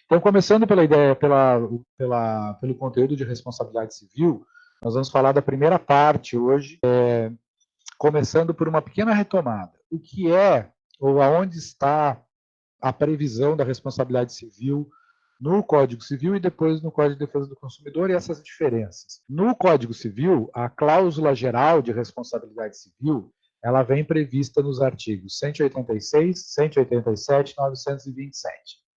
Então, começando pela ideia, pelo conteúdo de responsabilidade civil, nós vamos falar da primeira parte hoje, começando por uma pequena retomada. O que é, ou aonde está a previsão da responsabilidade civil no Código Civil e depois no Código de Defesa do Consumidor e essas diferenças. No Código Civil, a cláusula geral de responsabilidade civil, ela vem prevista nos artigos 186, 187 e 927.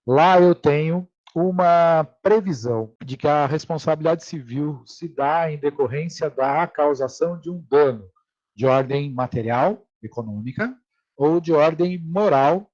Lá eu tenho uma previsão de que a responsabilidade civil se dá em decorrência da causação de um dano de ordem material, econômica, ou de ordem moral,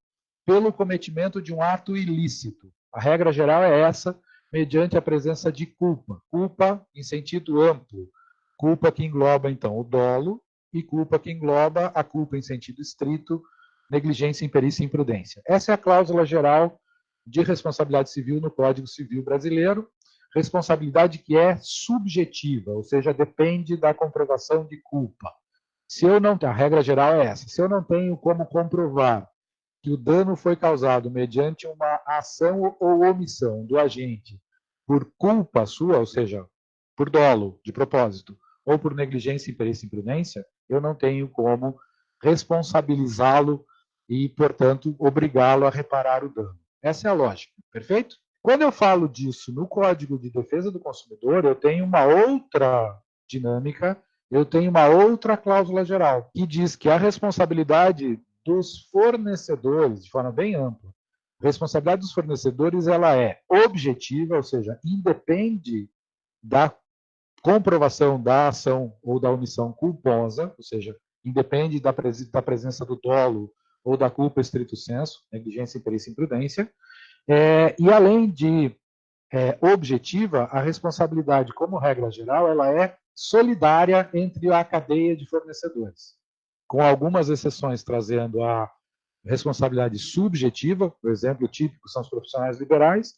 pelo cometimento de um ato ilícito. A regra geral é essa, mediante a presença de culpa. Culpa em sentido amplo. Culpa que engloba, então, o dolo e culpa que engloba a culpa em sentido estrito, negligência, imperícia e imprudência. Essa é a cláusula geral de responsabilidade civil no Código Civil brasileiro, responsabilidade que é subjetiva, ou seja, depende da comprovação de culpa. Se eu não, a regra geral é essa, se eu não tenho como comprovar que o dano foi causado mediante uma ação ou omissão do agente por culpa sua, ou seja, por dolo, de propósito, ou por negligência, imperícia e imprudência, eu não tenho como responsabilizá-lo e, portanto, obrigá-lo a reparar o dano. Essa é a lógica, perfeito? Quando eu falo disso no Código de Defesa do Consumidor, eu tenho uma outra dinâmica, eu tenho uma outra cláusula geral, que diz que a responsabilidade dos fornecedores, de forma bem ampla, a responsabilidade dos fornecedores ela é objetiva, ou seja, independe da comprovação da ação ou da omissão culposa, ou seja, independe da presença do dolo ou da culpa estrito sensu, negligência, imperícia e imprudência, e além de objetiva, a responsabilidade, como regra geral, ela é solidária entre a cadeia de fornecedores, com algumas exceções trazendo a responsabilidade subjetiva, por exemplo, típico são os profissionais liberais,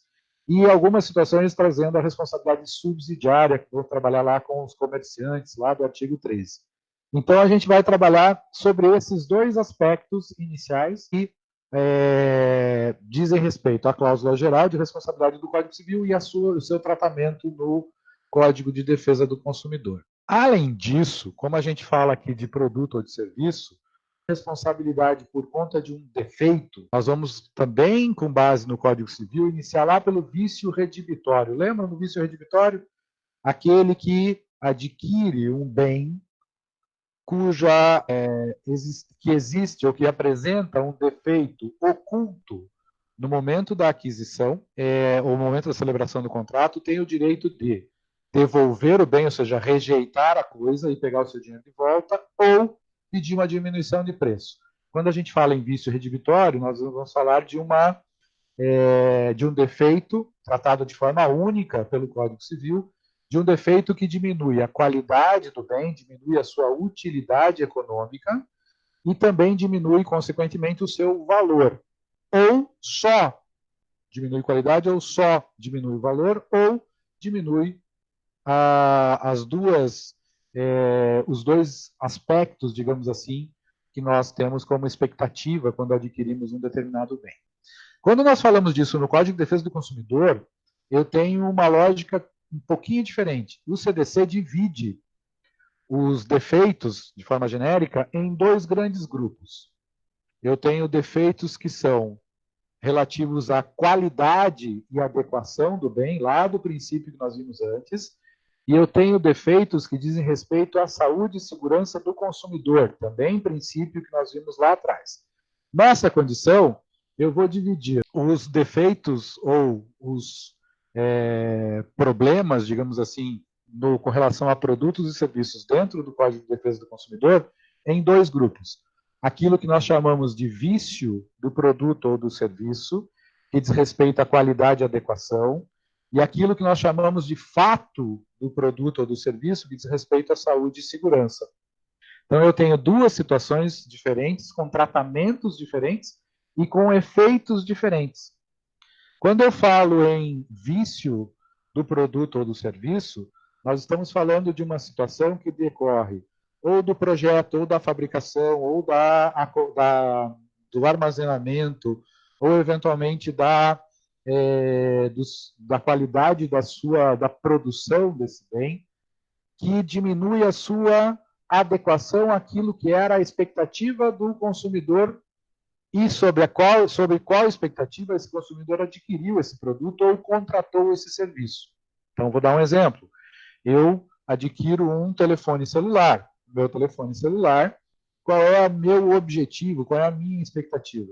e algumas situações trazendo a responsabilidade subsidiária, que vou trabalhar lá com os comerciantes, lá do artigo 13. Então, a gente vai trabalhar sobre esses dois aspectos iniciais que dizem respeito à cláusula geral de responsabilidade do Código Civil e o seu tratamento no Código de Defesa do Consumidor. Além disso, como a gente fala aqui de produto ou de serviço, responsabilidade por conta de um defeito, nós vamos também, com base no Código Civil, iniciar lá pelo vício redibitório. Lembra do vício redibitório? Aquele que adquire um bem que existe ou que apresenta um defeito oculto no momento da aquisição, ou no momento da celebração do contrato, tem o direito de devolver o bem, ou seja, rejeitar a coisa e pegar o seu dinheiro de volta, ou pedir uma diminuição de preço. Quando a gente fala em vício redibitório, nós vamos falar de um defeito tratado de forma única pelo Código Civil, de um defeito que diminui a qualidade do bem, diminui a sua utilidade econômica e também diminui, consequentemente, o seu valor. Ou só diminui qualidade, ou só diminui o valor, ou diminui os dois aspectos, digamos assim, que nós temos como expectativa quando adquirimos um determinado bem. Quando nós falamos disso no Código de Defesa do Consumidor, eu tenho uma lógica um pouquinho diferente. O CDC divide os defeitos, de forma genérica, em dois grandes grupos. Eu tenho defeitos que são relativos à qualidade e adequação do bem, lá do princípio que nós vimos antes, e eu tenho defeitos que dizem respeito à saúde e segurança do consumidor, também princípio que nós vimos lá atrás. Nessa condição, eu vou dividir os defeitos ou os problemas, digamos assim, com relação a produtos e serviços dentro do Código de Defesa do Consumidor, em dois grupos. Aquilo que nós chamamos de vício do produto ou do serviço, que diz respeito à qualidade e adequação, e aquilo que nós chamamos de fato do produto ou do serviço, que diz respeito à saúde e segurança. Então, eu tenho duas situações diferentes, com tratamentos diferentes e com efeitos diferentes. Quando eu falo em vício do produto ou do serviço, nós estamos falando de uma situação que decorre ou do projeto, ou da fabricação, ou do armazenamento, ou eventualmente da qualidade da produção desse bem, que diminui a sua adequação àquilo que era a expectativa do consumidor e sobre qual expectativa esse consumidor adquiriu esse produto ou contratou esse serviço. Então, vou dar um exemplo. Eu adquiro um telefone celular. Meu telefone celular, qual é o meu objetivo, qual é a minha expectativa?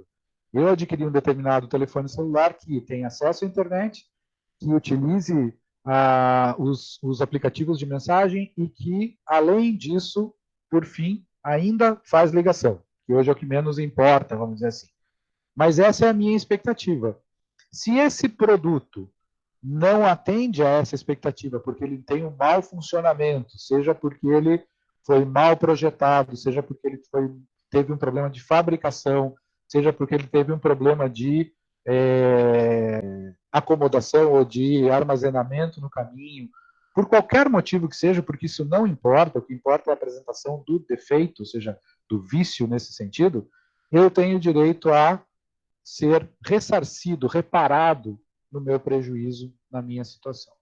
Eu adquiri um determinado telefone celular que tem acesso à internet, que utilize os aplicativos de mensagem e que, além disso, por fim, ainda faz ligação, que hoje é o que menos importa, vamos dizer assim. Mas essa é a minha expectativa. Se esse produto não atende a essa expectativa, porque ele tem um mau funcionamento, seja porque ele foi mal projetado, seja porque ele teve um problema de fabricação, seja porque ele teve um problema de acomodação ou de armazenamento no caminho, por qualquer motivo que seja, porque isso não importa, o que importa é a apresentação do defeito, ou seja, do vício nesse sentido, eu tenho direito a ser ressarcido, reparado no meu prejuízo, na minha situação.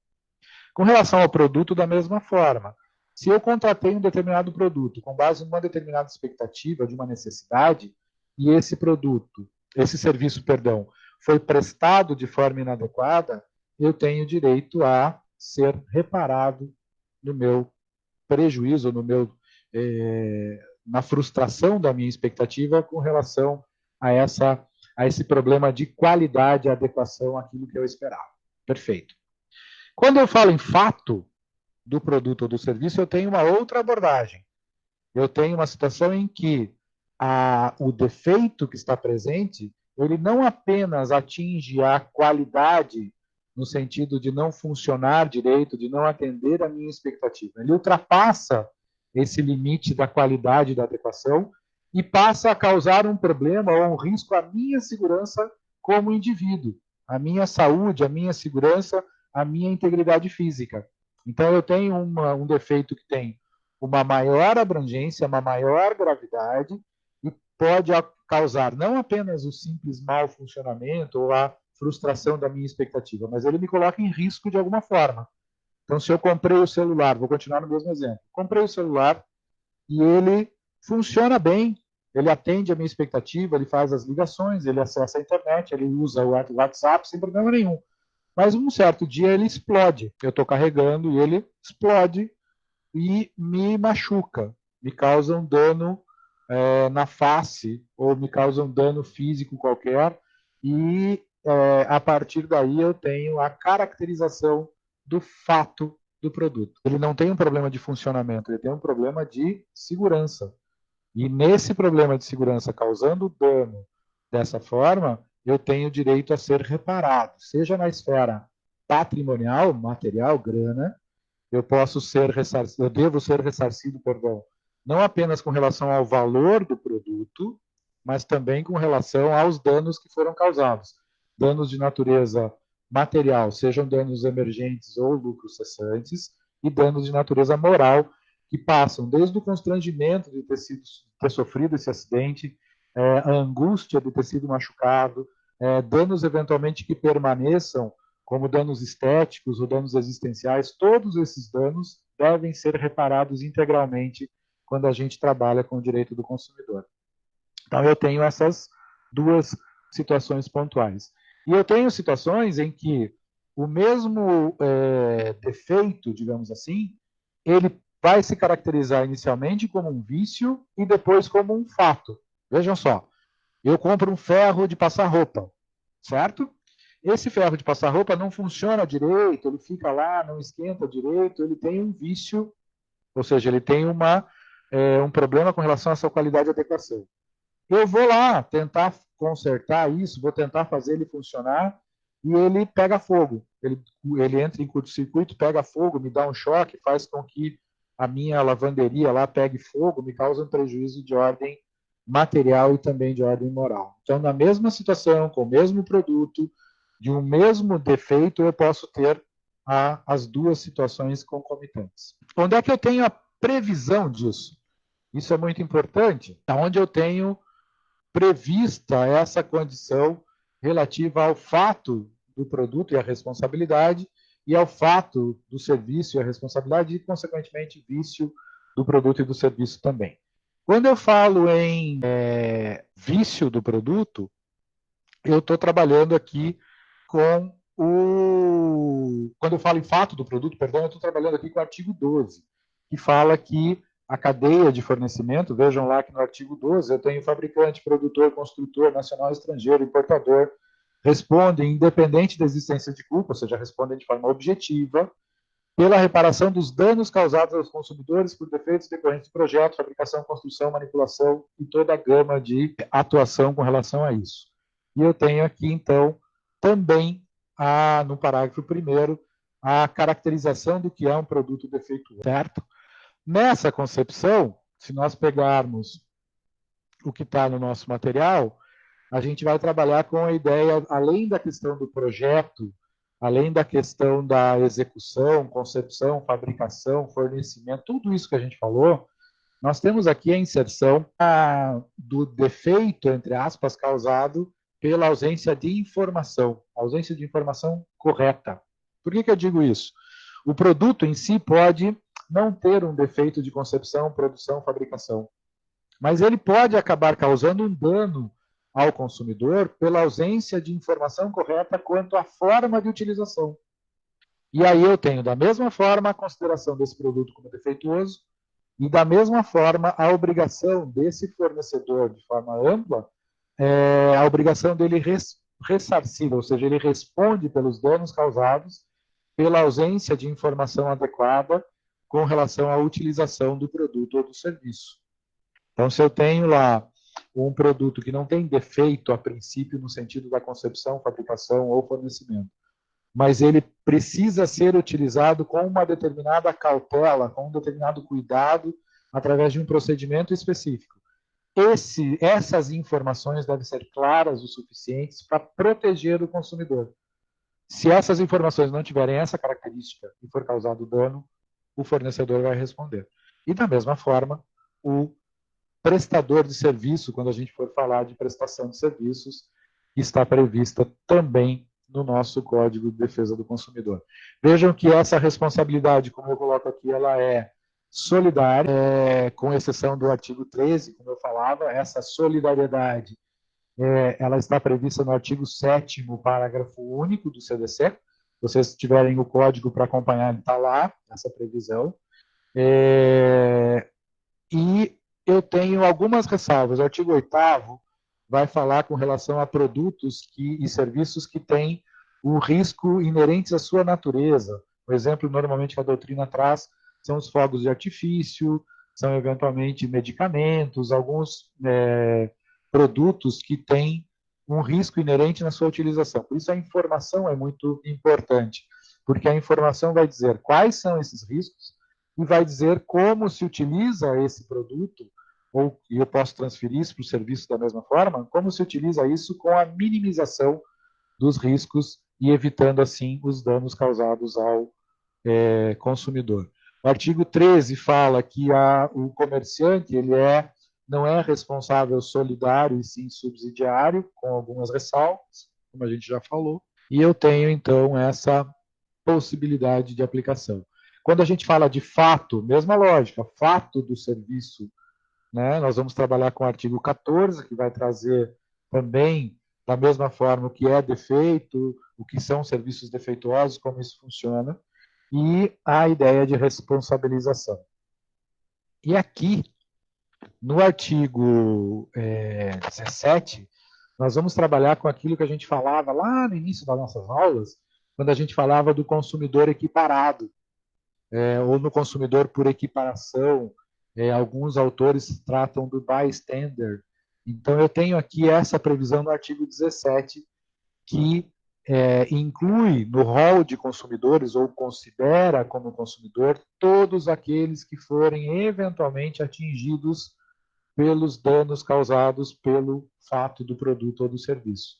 Com relação ao produto, da mesma forma, se eu contratei um determinado produto com base em uma determinada expectativa de uma necessidade e esse serviço, foi prestado de forma inadequada, eu tenho direito a ser reparado no meu prejuízo, na frustração da minha expectativa com relação a esse problema de qualidade e adequação àquilo que eu esperava. Perfeito. Quando eu falo em fato do produto ou do serviço, eu tenho uma outra abordagem. Eu tenho uma situação em que o defeito que está presente, ele não apenas atinge a qualidade no sentido de não funcionar direito, de não atender a minha expectativa. Ele ultrapassa esse limite da qualidade e da adequação e passa a causar um problema ou um risco à minha segurança como indivíduo, à minha saúde, à minha segurança, à minha integridade física. Então, eu tenho um defeito que tem uma maior abrangência, uma maior gravidade e pode causar não apenas o simples mau funcionamento ou a frustração da minha expectativa, mas ele me coloca em risco de alguma forma. Então, se eu comprei o celular, vou continuar no mesmo exemplo, comprei o celular e ele funciona bem, ele atende a minha expectativa, ele faz as ligações, ele acessa a internet, ele usa o WhatsApp sem problema nenhum. Mas um certo dia ele explode. Eu estou carregando e ele explode e me machuca, me causa um dano na face ou me causa um dano físico qualquer e a partir daí eu tenho a caracterização do fato do produto. Ele não tem um problema de funcionamento, ele tem um problema de segurança. E nesse problema de segurança causando dano dessa forma, eu tenho direito a ser reparado, seja na esfera patrimonial, material, grana, eu devo ser ressarcido, não apenas com relação ao valor do produto, mas também com relação aos danos que foram causados. Danos de natureza material, sejam danos emergentes ou lucros cessantes, e danos de natureza moral, que passam desde o constrangimento de ter sofrido esse acidente, a angústia de ter sido machucado, danos eventualmente que permaneçam, como danos estéticos ou danos existenciais, todos esses danos devem ser reparados integralmente quando a gente trabalha com o direito do consumidor. Então, eu tenho essas duas situações pontuais. E eu tenho situações em que o mesmo defeito, digamos assim, ele vai se caracterizar inicialmente como um vício e depois como um fato. Vejam só, eu compro um ferro de passar roupa, certo? Esse ferro de passar roupa não funciona direito, ele fica lá, não esquenta direito, ele tem um vício, ou seja, ele tem um problema com relação à sua qualidade e adequação. Eu vou lá tentar consertar isso, vou tentar fazer ele funcionar e ele pega fogo. Ele entra em curto-circuito, pega fogo, me dá um choque, faz com que a minha lavanderia lá pegue fogo, me causa um prejuízo de ordem material e também de ordem moral. Então, na mesma situação, com o mesmo produto, de um mesmo defeito, eu posso ter as duas situações concomitantes. Onde é que eu tenho a previsão disso? Isso é muito importante. Onde eu tenho prevista essa condição relativa ao fato do produto e a responsabilidade, e ao fato do serviço e a responsabilidade, e, consequentemente, vício do produto e do serviço também. Quando eu falo em vício do produto, eu estou trabalhando aqui com o... Quando eu falo em fato do produto, perdão, eu estou trabalhando aqui com o artigo 12, que fala que a cadeia de fornecimento, vejam lá que no artigo 12 eu tenho fabricante, produtor, construtor, nacional, estrangeiro, importador, respondem independente da existência de culpa, ou seja, respondem de forma objetiva, pela reparação dos danos causados aos consumidores por defeitos decorrentes do projeto, fabricação, construção, manipulação e toda a gama de atuação com relação a isso. E eu tenho aqui, então, também, no parágrafo 1º, a caracterização do que é um produto defeituoso, certo? Nessa concepção, se nós pegarmos o que está no nosso material, a gente vai trabalhar com a ideia, além da questão do projeto, além da questão da execução, concepção, fabricação, fornecimento, tudo isso que a gente falou, nós temos aqui a inserção do defeito, entre aspas, causado pela ausência de informação correta. Por que eu digo isso? O produto em si pode não ter um defeito de concepção, produção, fabricação, mas ele pode acabar causando um dano ao consumidor pela ausência de informação correta quanto à forma de utilização. E aí eu tenho, da mesma forma, a consideração desse produto como defeituoso e, da mesma forma, a obrigação desse fornecedor, de forma ampla, a obrigação dele ressarcir, ou seja, ele responde pelos danos causados pela ausência de informação adequada com relação à utilização do produto ou do serviço. Então, se eu tenho lá um produto que não tem defeito a princípio no sentido da concepção, fabricação ou fornecimento, mas ele precisa ser utilizado com uma determinada cautela, com um determinado cuidado, através de um procedimento específico. Essas informações devem ser claras o suficientes para proteger o consumidor. Se essas informações não tiverem essa característica e for causado dano, o fornecedor vai responder. E, da mesma forma, o prestador de serviço, quando a gente for falar de prestação de serviços, está prevista também no nosso Código de Defesa do Consumidor. Vejam que essa responsabilidade, como eu coloco aqui, ela é solidária, com exceção do artigo 13, como eu falava, essa solidariedade ela está prevista no artigo 7º, parágrafo único do CDC. Se vocês tiverem o código para acompanhar, ele está lá, essa previsão. E eu tenho algumas ressalvas. O artigo 8º vai falar com relação a produtos e serviços que têm o risco inerentes à sua natureza. O exemplo, normalmente, que a doutrina traz são os fogos de artifício, são, eventualmente, medicamentos, alguns produtos que têm um risco inerente na sua utilização. Por isso, a informação é muito importante, porque a informação vai dizer quais são esses riscos e vai dizer como se utiliza esse produto, e eu posso transferir isso para o serviço da mesma forma, como se utiliza isso com a minimização dos riscos e evitando, assim, os danos causados ao consumidor. O artigo 13 fala que o comerciante ele não é responsável solidário e sim subsidiário, com algumas ressalvas, como a gente já falou, e eu tenho, então, essa possibilidade de aplicação. Quando a gente fala de fato, mesma lógica, fato do serviço, né, nós vamos trabalhar com o artigo 14, que vai trazer também, da mesma forma, o que é defeito, o que são serviços defeituosos, como isso funciona, e a ideia de responsabilização. E aqui, no artigo 17, nós vamos trabalhar com aquilo que a gente falava lá no início das nossas aulas, quando a gente falava do consumidor equiparado, ou no consumidor por equiparação. Alguns autores tratam do bystander. Então, eu tenho aqui essa previsão no artigo 17, que inclui no rol de consumidores, ou considera como consumidor, todos aqueles que forem eventualmente atingidos pelos danos causados pelo fato do produto ou do serviço.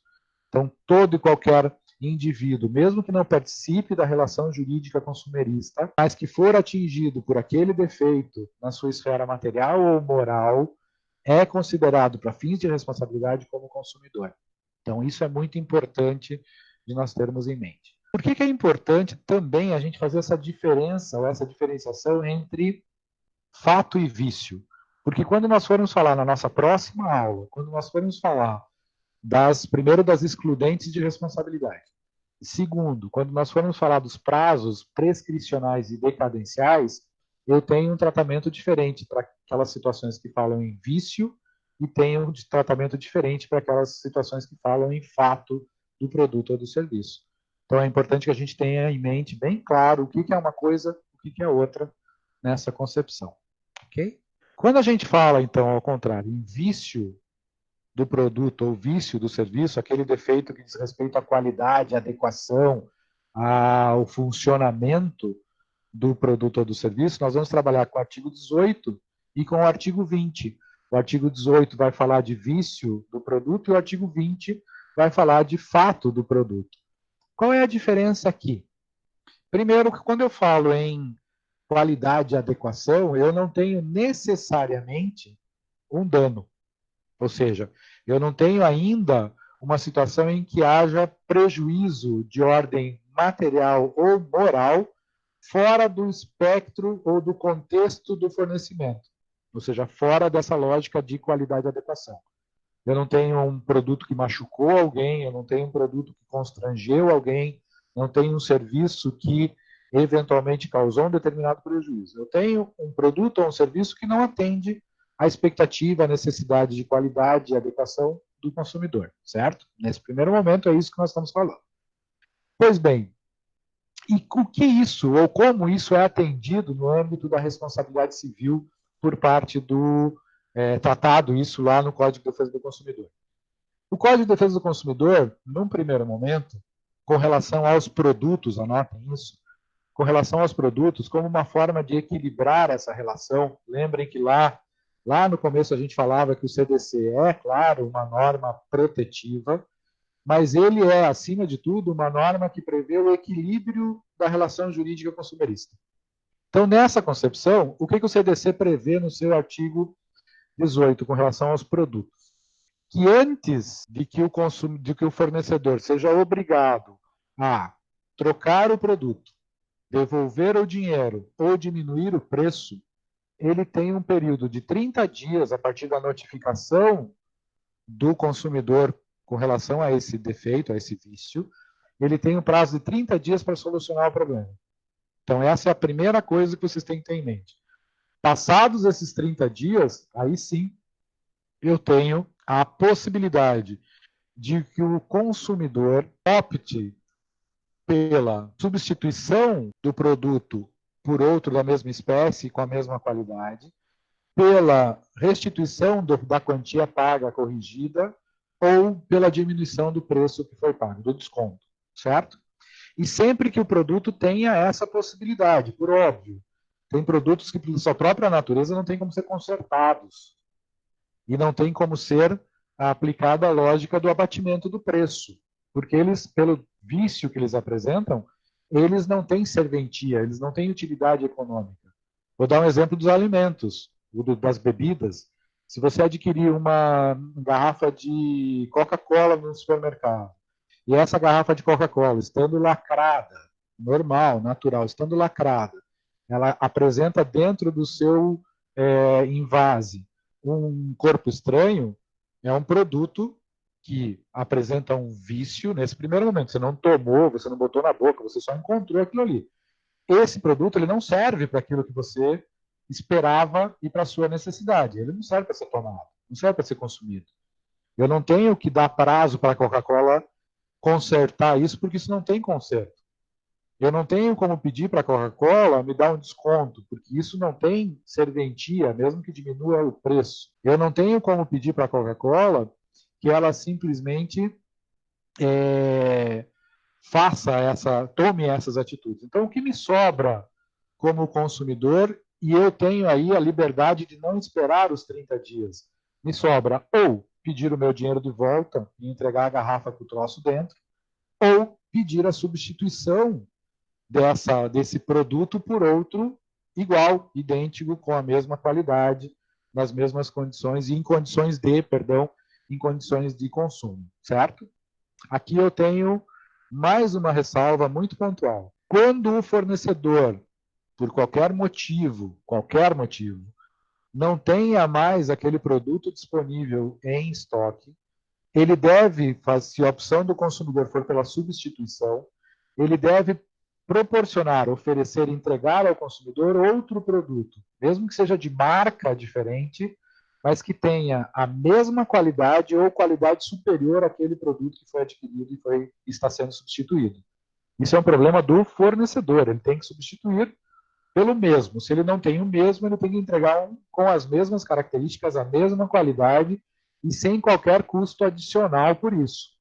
Então, todo e qualquer indivíduo, mesmo que não participe da relação jurídica consumerista, mas que for atingido por aquele defeito na sua esfera material ou moral, é considerado, para fins de responsabilidade, como consumidor. Então, isso é muito importante de nós termos em mente. Por que é importante também a gente fazer essa diferença, ou essa diferenciação entre fato e vício? Porque quando nós formos falar na nossa próxima aula, quando nós formos falar primeiro das excludentes de responsabilidade, segundo, quando nós formos falar dos prazos prescricionais e decadenciais, eu tenho um tratamento diferente para aquelas situações que falam em vício e tenho um tratamento diferente para aquelas situações que falam em fato do produto ou do serviço. Então é importante que a gente tenha em mente bem claro o que é uma coisa, o que é outra nessa concepção. Ok? Quando a gente fala, então, ao contrário, em vício do produto ou vício do serviço, aquele defeito que diz respeito à qualidade, à adequação, ao funcionamento do produto ou do serviço, nós vamos trabalhar com o artigo 18 e com o artigo 20. O artigo 18 vai falar de vício do produto e o artigo 20 vai falar de fato do produto. Qual é a diferença aqui? Primeiro, quando eu falo em qualidade e adequação, eu não tenho necessariamente um dano. Ou seja, eu não tenho ainda uma situação em que haja prejuízo de ordem material ou moral fora do espectro ou do contexto do fornecimento. Ou seja, fora dessa lógica de qualidade e adequação. Eu não tenho um produto que machucou alguém, eu não tenho um produto que constrangeu alguém, não tenho um serviço que eventualmente causou um determinado prejuízo. Eu tenho um produto ou um serviço que não atende à expectativa, à necessidade de qualidade e adequação do consumidor, certo? Nesse primeiro momento é isso que nós estamos falando. Pois bem, e o que isso, ou como isso é atendido no âmbito da responsabilidade civil por parte do tratado, isso lá no Código de Defesa do Consumidor? O Código de Defesa do Consumidor, num primeiro momento, com relação aos produtos, anotem isso, com relação aos produtos, como uma forma de equilibrar essa relação. Lembrem que lá no começo a gente falava que o CDC é, claro, uma norma protetiva, mas ele é, acima de tudo, uma norma que prevê o equilíbrio da relação jurídica consumerista. Então, nessa concepção, o que o CDC prevê no seu artigo 18 com relação aos produtos? Que antes de que o fornecedor seja obrigado a trocar o produto, devolver o dinheiro ou diminuir o preço, ele tem um período de 30 dias a partir da notificação do consumidor com relação a esse defeito, a esse vício, ele tem um prazo de 30 dias para solucionar o problema. Então, essa é a primeira coisa que vocês têm que ter em mente. Passados esses 30 dias, aí sim, eu tenho a possibilidade de que o consumidor opte pela substituição do produto por outro da mesma espécie, com a mesma qualidade, pela restituição da quantia paga corrigida ou pela diminuição do preço que foi pago, do desconto, certo? E sempre que o produto tenha essa possibilidade, por óbvio. Tem produtos que, por sua própria natureza, não tem como ser consertados. E não tem como ser aplicada a lógica do abatimento do preço. Porque eles, pelo vício que eles apresentam, eles não têm serventia, eles não têm utilidade econômica. Vou dar um exemplo dos alimentos, das bebidas. Se você adquirir uma garrafa de Coca-Cola no supermercado, e essa garrafa de Coca-Cola, estando lacrada, normal, natural, estando lacrada, ela apresenta dentro do seu envase um corpo estranho, é um produto que apresenta um vício nesse primeiro momento. Você não tomou, você não botou na boca, você só encontrou aquilo ali. Esse produto ele não serve para aquilo que você esperava e para a sua necessidade. Ele não serve para ser tomado, não serve para ser consumido. Eu não tenho que dar prazo para a Coca-Cola consertar isso, porque isso não tem conserto. Eu não tenho como pedir para a Coca-Cola me dar um desconto, porque isso não tem serventia, mesmo que diminua o preço. Eu não tenho como pedir para a Coca-Cola que ela simplesmente tome essas atitudes. Então, o que me sobra como consumidor, e eu tenho aí a liberdade de não esperar os 30 dias, me sobra ou pedir o meu dinheiro de volta e entregar a garrafa com o troço dentro, ou pedir a substituição desse produto por outro igual, idêntico, com a mesma qualidade, nas mesmas condições, e em condições de consumo, certo? Aqui eu tenho Mais uma ressalva muito pontual. Quando o fornecedor, por qualquer motivo, não tenha mais aquele produto disponível em estoque, ele deve, se a opção do consumidor for pela substituição, ele deve proporcionar, oferecer, entregar ao consumidor outro produto, mesmo que seja de marca diferente, mas que tenha a mesma qualidade ou qualidade superior àquele produto que foi adquirido e está sendo substituído. Isso é um problema do fornecedor, ele tem que substituir pelo mesmo. Se ele não tem o mesmo, ele tem que entregar um com as mesmas características, a mesma qualidade e sem qualquer custo adicional por isso.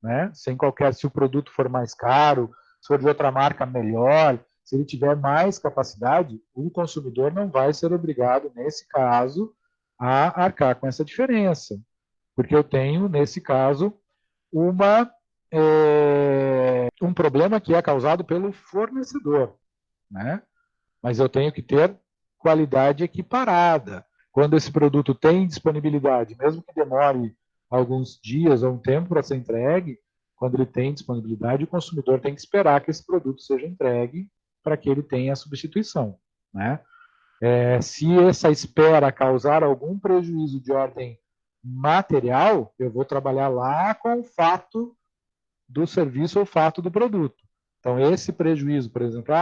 Né? Sem qualquer, se o produto for mais caro, se for de outra marca melhor, se ele tiver mais capacidade, o consumidor não vai ser obrigado, nesse caso, a arcar com essa diferença. Porque eu tenho, nesse caso, um problema que é causado pelo fornecedor. Né? Mas eu tenho que ter qualidade equiparada. Quando esse produto tem disponibilidade, mesmo que demore alguns dias ou um tempo para ser entregue, quando ele tem disponibilidade, o consumidor tem que esperar que esse produto seja entregue para que ele tenha a substituição. Né? Se essa espera causar algum prejuízo de ordem material, eu vou trabalhar lá com o fato do serviço ou fato do produto. Então, esse prejuízo, por exemplo,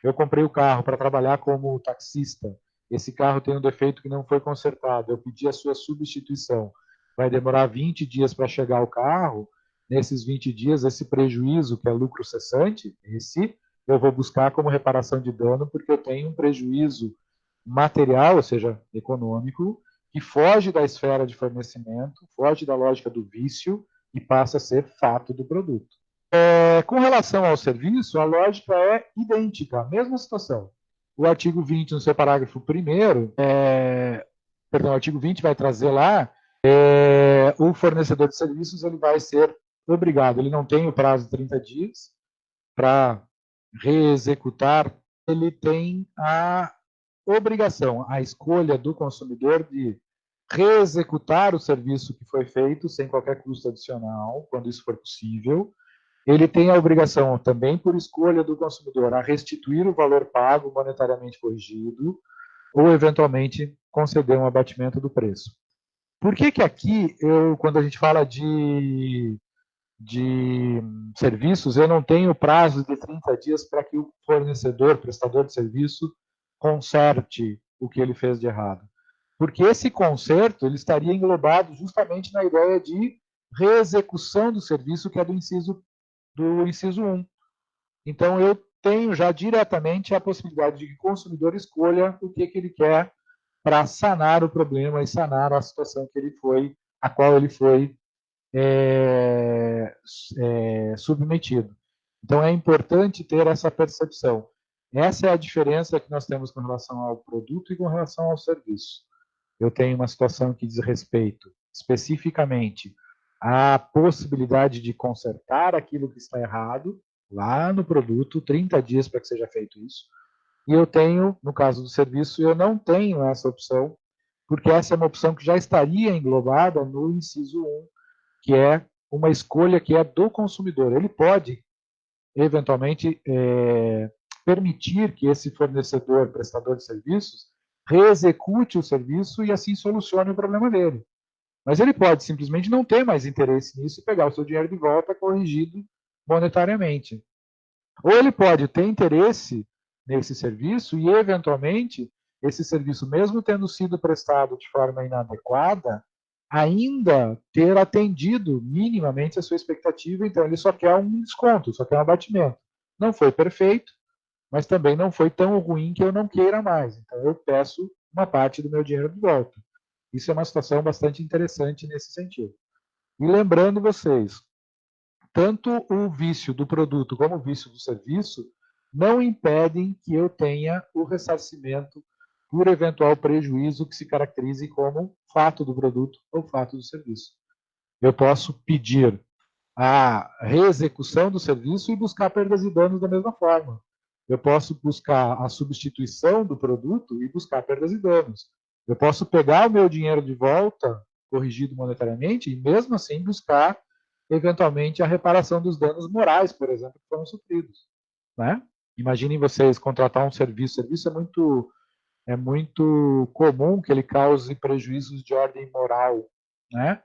eu comprei o carro para trabalhar como taxista, esse carro tem um defeito que não foi consertado, eu pedi a sua substituição, vai demorar 20 dias para chegar o carro, nesses 20 dias, esse prejuízo, que é lucro cessante, esse eu vou buscar como reparação de dano, porque eu tenho um prejuízo material, ou seja, econômico, que foge da esfera de fornecimento, foge da lógica do vício e passa a ser fato do produto. Com relação ao serviço, a lógica é idêntica, a mesma situação. O artigo 20, no seu parágrafo 1º, o artigo 20 vai trazer lá, o fornecedor de serviços ele vai ser obrigado, ele não tem o prazo de 30 dias para reexecutar, ele tem a obrigação, a escolha do consumidor de reexecutar o serviço que foi feito sem qualquer custo adicional, quando isso for possível. Ele tem a obrigação, também por escolha do consumidor, a restituir o valor pago monetariamente corrigido ou, eventualmente, conceder um abatimento do preço. Por que aqui, quando a gente fala de serviços, eu não tenho prazo de 30 dias para que o fornecedor, prestador de serviço, conserte o que ele fez de errado? Porque esse conserto ele estaria englobado justamente na ideia de reexecução do serviço, que é do inciso 1. Então, eu tenho já diretamente a possibilidade de que o consumidor escolha o que ele quer para sanar o problema e sanar a situação a qual ele foi submetido. Então, é importante ter essa percepção. Essa é a diferença que nós temos com relação ao produto e com relação ao serviço. Eu tenho uma situação que diz respeito especificamente à possibilidade de consertar aquilo que está errado lá no produto, 30 dias para que seja feito isso. E eu tenho, no caso do serviço, eu não tenho essa opção, porque essa é uma opção que já estaria englobada no inciso 1, que é uma escolha que é do consumidor. Ele pode, eventualmente, permitir que esse fornecedor, prestador de serviços, reexecute o serviço e assim solucione o problema dele. Mas ele pode simplesmente não ter mais interesse nisso e pegar o seu dinheiro de volta corrigido monetariamente. Ou ele pode ter interesse nesse serviço e, eventualmente, esse serviço, mesmo tendo sido prestado de forma inadequada, ainda ter atendido minimamente a sua expectativa, então ele só quer um desconto, só quer um abatimento. Não foi perfeito, mas também não foi tão ruim que eu não queira mais. Então eu peço uma parte do meu dinheiro de volta. Isso é uma situação bastante interessante nesse sentido. E lembrando vocês, tanto o vício do produto como o vício do serviço não impedem que eu tenha o ressarcimento por eventual prejuízo que se caracterize como fato do produto ou fato do serviço. Eu posso pedir a reexecução do serviço e buscar perdas e danos da mesma forma. Eu posso buscar a substituição do produto e buscar perdas e danos. Eu posso pegar o meu dinheiro de volta, corrigido monetariamente, e mesmo assim buscar eventualmente, a reparação dos danos morais, por exemplo, que foram sofridos. Né? Imaginem vocês contratar um serviço. O serviço é muito comum que ele cause prejuízos de ordem moral. Né?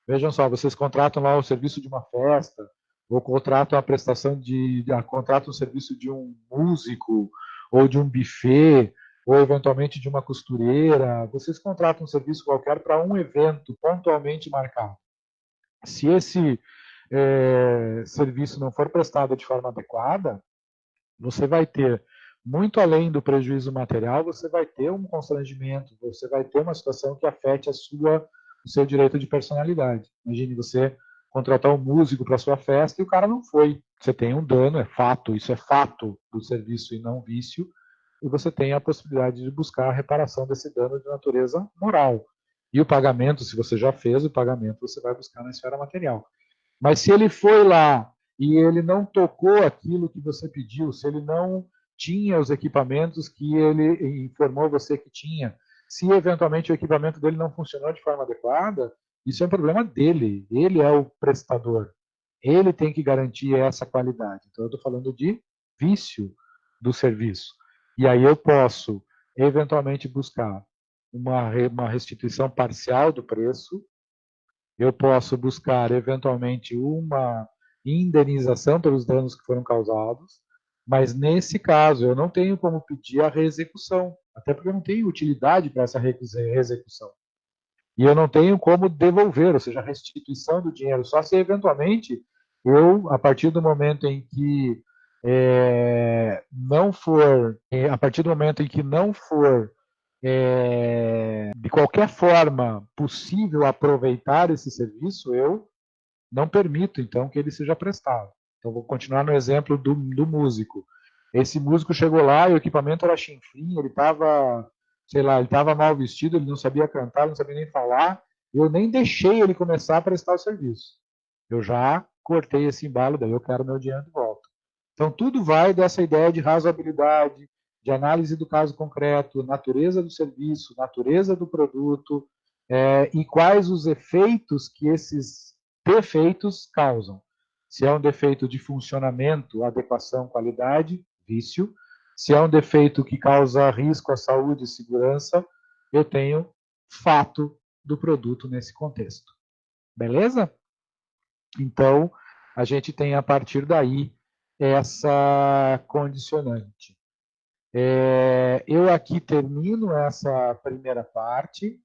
Vejam só, vocês contratam lá o serviço de uma festa, ou contratam a prestação contratam o serviço de um músico, ou de um buffet, ou eventualmente de uma costureira. Vocês contratam um serviço qualquer para um evento pontualmente marcado. Se esse serviço não for prestado de forma adequada, você vai ter, muito além do prejuízo material, você vai ter um constrangimento, você vai ter uma situação que afete o seu direito de personalidade. Imagine você contratar um músico para sua festa e o cara não foi. Você tem um dano, é fato, isso é fato do serviço e não vício, e você tem a possibilidade de buscar a reparação desse dano de natureza moral. E o pagamento, se você já fez o pagamento, você vai buscar na esfera material. Mas se ele foi lá e ele não tocou aquilo que você pediu, se ele não tinha os equipamentos que ele informou você que tinha, se eventualmente o equipamento dele não funcionou de forma adequada, isso é um problema dele. Ele é o prestador. Ele tem que garantir essa qualidade. Então, eu estou falando de vício do serviço. E aí eu posso, eventualmente, buscar uma restituição parcial do preço, eu posso buscar, eventualmente, uma indenização pelos danos que foram causados, mas, nesse caso, eu não tenho como pedir a reexecução, até porque eu não tenho utilidade para essa reexecução. E eu não tenho como devolver, ou seja, a restituição do dinheiro, só se, eventualmente, eu, a partir do momento em que não for, a partir do momento em que não for de qualquer forma possível aproveitar esse serviço, eu não permito, então, que ele seja prestado. Então, vou continuar no exemplo do músico. Esse músico chegou lá e o equipamento era chinfrim, ele estava, sei lá, ele estava mal vestido, ele não sabia cantar, não sabia nem falar, eu nem deixei ele começar a prestar o serviço. Eu já cortei esse embalo, daí eu quero meu dinheiro de volta. Então, tudo vai dessa ideia de razoabilidade, de análise do caso concreto, natureza do serviço, natureza do produto, e quais os efeitos que esses defeitos causam. Se é um defeito de funcionamento, adequação, qualidade, vício. Se é um defeito que causa risco à saúde e segurança, eu tenho fato do produto nesse contexto. Beleza? Então, a gente tem a partir daí essa condicionante. Eu aqui termino essa primeira parte.